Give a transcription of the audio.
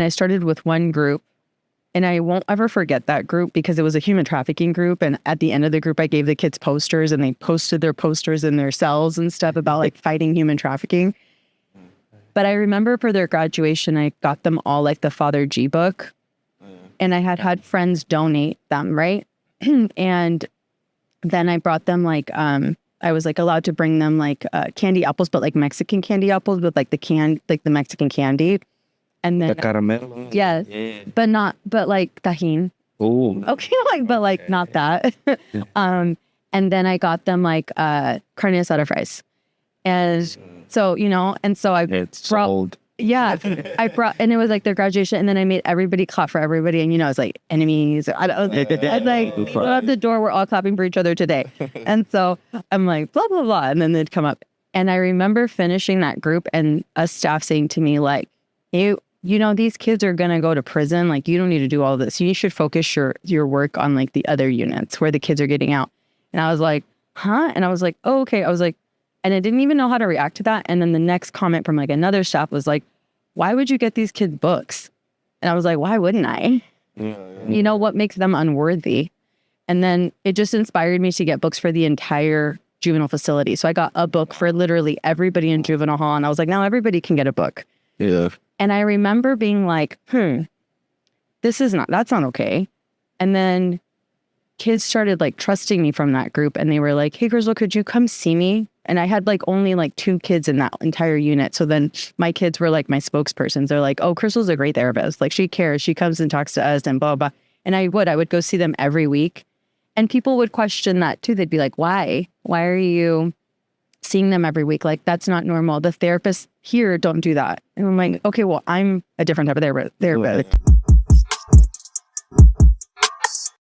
I started with one group, and I won't ever forget that group because it was a human trafficking group. And at the end of the group, I gave the kids posters, and they posted their posters in their cells and stuff about like fighting human trafficking. But I remember for their graduation, I got them all like the Father G book, and I had friends donate them, right? And then I brought them like, I was like allowed to bring them like candy apples, but like Mexican candy apples with like the Mexican candy. And then The caramel. yes, but like tajin. Oh. Okay, but not that. And then I got them like carne asada fries. And so, I It's brought, old. yeah, and it was like their graduation, and then I made everybody clap for everybody, and it's like enemies. I was like, leave out the door, we're all clapping for each other today. And so I'm like, blah, blah, blah. And then they'd come up. And I remember finishing that group and a staff saying to me like, these kids are going to go to prison. Like, you don't need to do all this. You should focus your work on like the other units where the kids are getting out. And I was like, huh? And I was like, oh, okay. I was like, and I didn't even know how to react to that. And then the next comment from like another staff was like, why would you get these kids books? And I was like, why wouldn't I? Yeah. What makes them unworthy? And then it just inspired me to get books for the entire juvenile facility. So I got a book for literally everybody in juvenile hall. And I was like, now everybody can get a book. Yeah. And I remember being like, that's not okay. And then kids started like trusting me from that group. And they were like, hey, Crystal, could you come see me? And I had like only like 2 kids in that entire unit. So then my kids were like my spokespersons. They're like, oh, Crystal's a great therapist. Like, she cares. She comes and talks to us and blah, blah. And I would go see them every week. And people would question that too. They'd be like, why? Why are you seeing them every week? Like, that's not normal. The therapists here don't do that. And I'm like, okay, well, I'm a different type of therapist.